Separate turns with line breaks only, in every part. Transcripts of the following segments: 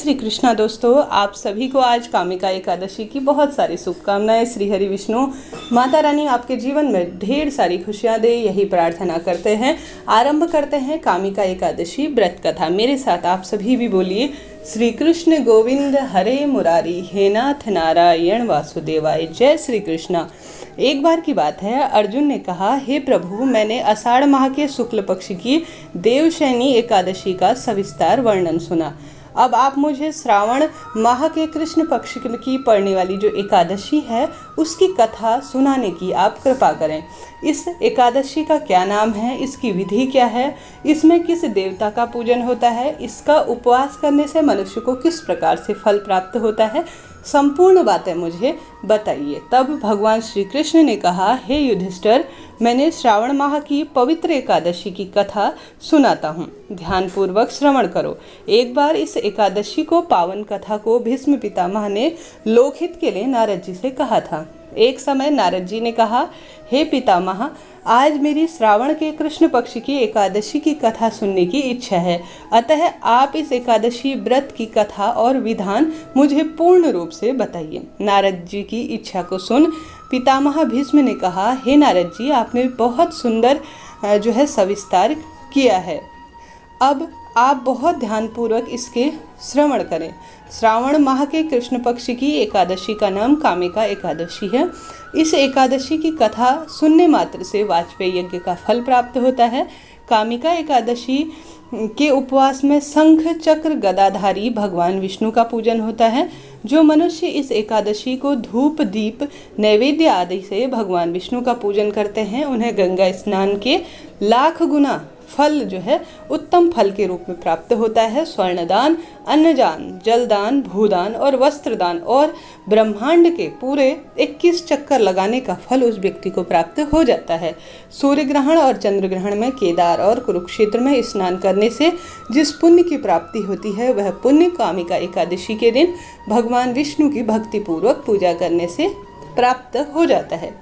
श्री कृष्णा दोस्तों, आप सभी को आज कामिका एकादशी की बहुत सारी शुभकामनाएं। श्री हरि विष्णु माता रानी आपके जीवन में ढेर सारी खुशियां दे, यही प्रार्थना करते हैं। आरंभ करते हैं कामिका एकादशी व्रत कथा। मेरे साथ आप सभी भी बोलिए, श्री कृष्ण गोविंद हरे मुरारी, हे नाथ नारायण वासुदेवाय। जय श्री कृष्णा। एक बार की बात है, अर्जुन ने कहा, हे प्रभु, मैंने आषाढ़ माह के शुक्ल पक्ष की देवशयनी एकादशी का सविस्तार वर्णन सुना। अब आप मुझे श्रावण माह के कृष्ण पक्ष की पड़ने वाली जो एकादशी है उसकी कथा सुनाने की आप कृपा करें। इस एकादशी का क्या नाम है, इसकी विधि क्या है, इसमें किस देवता का पूजन होता है, इसका उपवास करने से मनुष्य को किस प्रकार से फल प्राप्त होता है, संपूर्ण बातें मुझे बताइए। तब भगवान श्री कृष्ण ने कहा, हे युधिष्ठिर, मैंने श्रावण माह की पवित्र एकादशी की कथा सुनाता हूँ, ध्यानपूर्वक श्रवण करो। एक बार इस एकादशी को पावन कथा को भीष्म पितामह ने लोकहित के लिए नारद जी से कहा था। एक समय नारद जी ने कहा, हे पितामह, आज मेरी श्रावण के कृष्ण पक्ष की एकादशी की कथा सुनने की इच्छा है, अतः आप इस एकादशी व्रत की कथा और विधान मुझे पूर्ण रूप से बताइए। नारद जी की इच्छा को सुन पितामह भीष्म ने कहा, हे नारद जी, आपने बहुत सुंदर सविस्तार किया है। अब आप बहुत ध्यानपूर्वक इसके श्रवण करें। श्रावण माह के कृष्ण पक्ष की एकादशी का नाम कामिका एकादशी है। इस एकादशी की कथा सुनने मात्र से वाजपेयी यज्ञ का फल प्राप्त होता है। कामिका एकादशी के उपवास में शंख चक्र गदाधारी भगवान विष्णु का पूजन होता है। जो मनुष्य इस एकादशी को धूप दीप नैवेद्य आदि से भगवान विष्णु का पूजन करते हैं, उन्हें गंगा स्नान के लाख गुना फल उत्तम फल के रूप में प्राप्त होता है। स्वर्णदान, अन्नदान, जलदान, भूदान और वस्त्रदान और ब्रह्मांड के पूरे 21 चक्कर लगाने का फल उस व्यक्ति को प्राप्त हो जाता है। सूर्य ग्रहण और चंद्र ग्रहण में केदार और कुरुक्षेत्र में स्नान करने से जिस पुण्य की प्राप्ति होती है, वह पुण्य कामिका एकादशी के दिन भगवान विष्णु की भक्तिपूर्वक पूजा करने से प्राप्त हो जाता है।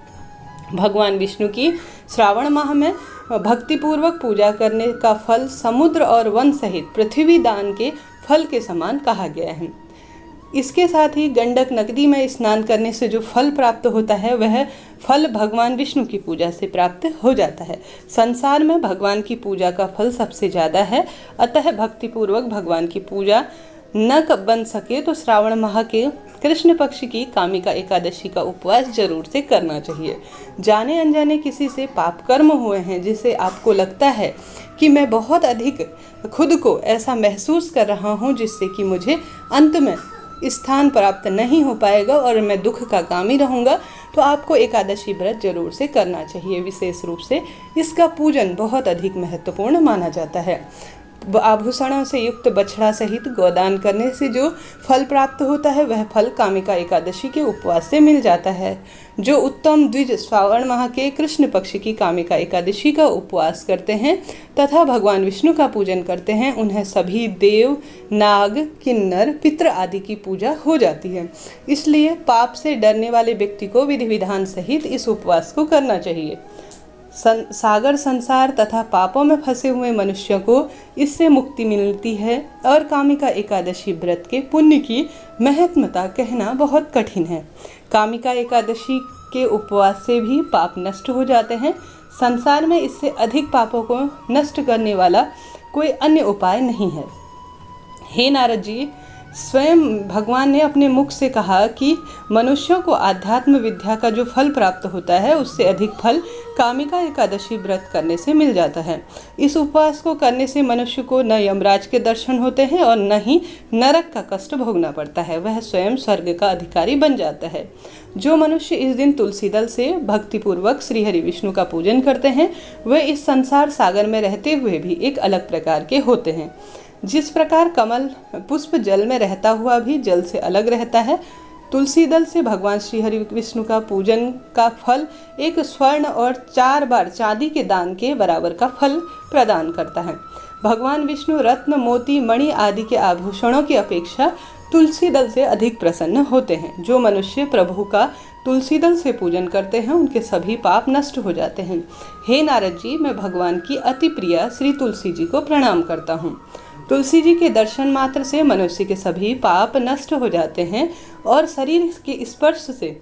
भगवान विष्णु की श्रावण माह में भक्तिपूर्वक पूजा करने का फल समुद्र और वन सहित पृथ्वी दान के फल के समान कहा गया है। इसके साथ ही गंडक नदी में स्नान करने से जो फल प्राप्त होता है, वह फल भगवान विष्णु की पूजा से प्राप्त हो जाता है। संसार में भगवान की पूजा का फल सबसे ज़्यादा है, अतः भक्तिपूर्वक भगवान की पूजा न बन सके तो श्रावण माह के कृष्ण पक्ष की कामिका एकादशी का उपवास जरूर से करना चाहिए। जाने अनजाने किसी से पाप कर्म हुए हैं जिससे आपको लगता है कि मैं बहुत अधिक खुद को ऐसा महसूस कर रहा हूँ जिससे कि मुझे अंत में स्थान प्राप्त नहीं हो पाएगा और मैं दुख का कामी रहूँगा, तो आपको एकादशी व्रत जरूर से करना चाहिए। विशेष रूप से इसका पूजन बहुत अधिक महत्वपूर्ण माना जाता है। आभूषणों से युक्त बछड़ा सहित गोदान करने से जो फल प्राप्त होता है, वह फल कामिका एकादशी के उपवास से मिल जाता है। जो उत्तम द्विज श्रावण माह के कृष्ण पक्ष की कामिका एकादशी का उपवास करते हैं तथा भगवान विष्णु का पूजन करते हैं, उन्हें सभी देव, नाग, किन्नर, पितृ आदि की पूजा हो जाती है। इसलिए पाप से डरने वाले व्यक्ति को विधि विधान सहित इस उपवास को करना चाहिए। सागर संसार तथा पापों में फंसे हुए मनुष्यों को इससे मुक्ति मिलती है और कामिका एकादशी व्रत के पुण्य की महत्मता कहना बहुत कठिन है। कामिका एकादशी के उपवास से भी पाप नष्ट हो जाते हैं। संसार में इससे अधिक पापों को नष्ट करने वाला कोई अन्य उपाय नहीं है। हे नारद जी, स्वयं भगवान ने अपने मुख से कहा कि मनुष्यों को आध्यात्म विद्या का जो फल प्राप्त होता है, उससे अधिक फल कामिका एकादशी व्रत करने से मिल जाता है। इस उपवास को करने से मनुष्य को न यमराज के दर्शन होते हैं और न ही नरक का कष्ट भोगना पड़ता है, वह स्वयं स्वर्ग का अधिकारी बन जाता है। जो मनुष्य इस दिन तुलसी दल से भक्तिपूर्वक श्री हरि विष्णु का पूजन करते हैं, वे इस संसार सागर में रहते हुए भी एक अलग प्रकार के होते हैं। जिस प्रकार कमल पुष्प जल में रहता हुआ भी जल से अलग रहता है, तुलसी दल से भगवान श्री हरि विष्णु का पूजन का फल एक स्वर्ण और 4 बार चांदी के दान के बराबर का फल प्रदान करता है। भगवान विष्णु रत्न, मोती, मणि आदि के आभूषणों की अपेक्षा तुलसी दल से अधिक प्रसन्न होते हैं। जो मनुष्य प्रभु का तुलसी दल से पूजन करते हैं, उनके सभी पाप नष्ट हो जाते हैं। हे नारद जी, मैं भगवान की अति प्रिया श्री तुलसी जी को प्रणाम करता हूँ। तुलसी जी के दर्शन मात्र से मनुष्य के सभी पाप नष्ट हो जाते हैं और शरीर के स्पर्श से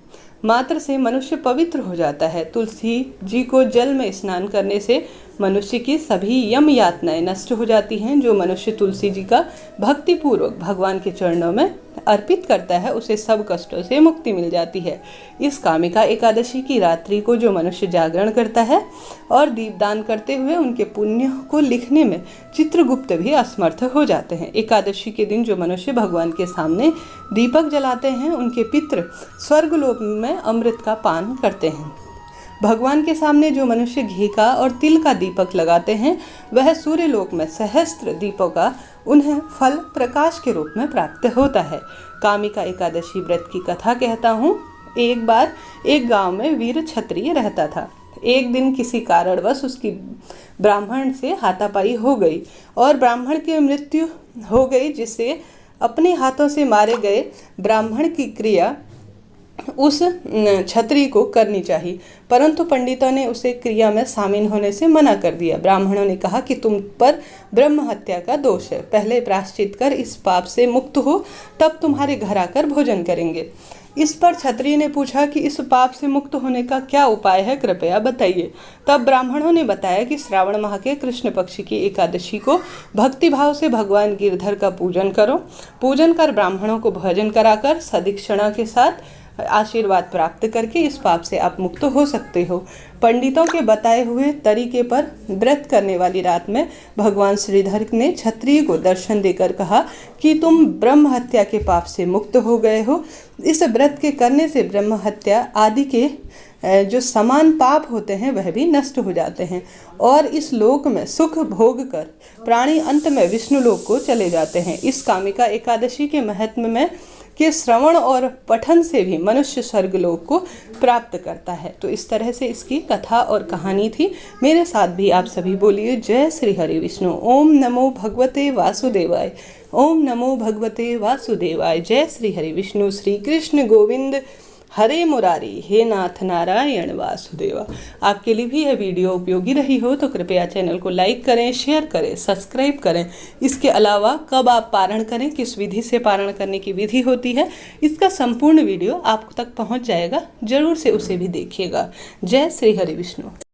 मात्र से मनुष्य पवित्र हो जाता है। तुलसी जी को जल में स्नान करने से मनुष्य की सभी यम यातनाएं नष्ट हो जाती हैं। जो मनुष्य तुलसी जी का भक्तिपूर्वक भगवान के चरणों में अर्पित करता है उसे सब कष्टों से मुक्ति मिल जाती है। इस कामिका एकादशी की रात्रि को जो मनुष्य जागरण करता है और दीपदान करते हुए उनके पुण्य को लिखने में चित्रगुप्त भी असमर्थ हो जाते हैं। एकादशी के दिन जो मनुष्य भगवान के सामने दीपक जलाते हैं उनके पितृ स्वर्गलोक में अमृत का पान करते हैं। भगवान के सामने जो मनुष्य घी का और तिल का दीपक लगाते हैं वह सूर्यलोक में सहस्त्र दीपों का उन्हें फल प्रकाश के रूप में प्राप्त होता है। कामिका एकादशी व्रत की कथा कहता हूँ। एक बार एक गांव में वीर क्षत्रिय रहता था। एक दिन किसी कारणवश उसकी ब्राह्मण से हाथापाई हो गई और ब्राह्मण की मृत्यु हो गई, जिससे अपने हाथों से मारे गए ब्राह्मण की क्रिया उस क्षत्रिय को करनी चाहिए, परंतु पंडितों ने उसे क्रिया में शामिल होने से मना कर दिया। ब्राह्मणों ने कहा कि तुम पर ब्रह्म हत्या का दोष है, पहले प्रायश्चित कर इस पाप से मुक्त हो, तब तुम्हारे घर आकर भोजन करेंगे। इस पर क्षत्रिय ने पूछा कि इस पाप से मुक्त होने का क्या उपाय है, कृपया बताइए। तब ब्राह्मणों ने बताया कि श्रावण माह के कृष्ण पक्ष की एकादशी को भक्तिभाव से भगवान गिरधर का पूजन करो। पूजन कर ब्राह्मणों को भोजन कराकर सदीक्षणा के साथ आशीर्वाद प्राप्त करके इस पाप से आप मुक्त हो सकते हो। पंडितों के बताए हुए तरीके पर व्रत करने वाली रात में भगवान श्रीधर ने क्षत्रिय को दर्शन देकर कहा कि तुम ब्रह्म हत्या के पाप से मुक्त हो गए हो। इस व्रत के करने से ब्रह्म हत्या आदि के जो समान पाप होते हैं वह भी नष्ट हो जाते हैं और इस लोक में सुख भोग कर प्राणी अंत में विष्णु लोक को चले जाते हैं। इस कामिका एकादशी के महत्व में के श्रवण और पठन से भी मनुष्य स्वर्गलोक को प्राप्त करता है। तो इस तरह से इसकी कथा और कहानी थी। मेरे साथ भी आप सभी बोलिए जय श्री हरि विष्णु। ओम नमो भगवते वासुदेवाय। ओम नमो भगवते वासुदेवाय। जय श्री हरि विष्णु। श्री कृष्ण गोविंद हरे मुरारी, हे नाथ नारायण वासुदेवा। आपके लिए भी यह वीडियो उपयोगी रही हो तो कृपया चैनल को लाइक करें, शेयर करें, सब्सक्राइब करें। इसके अलावा कब आप पारण करें, किस विधि से पारण करने की विधि होती है, इसका संपूर्ण वीडियो आप तक पहुंच जाएगा, जरूर से उसे भी देखिएगा। जय श्री हरि विष्णु।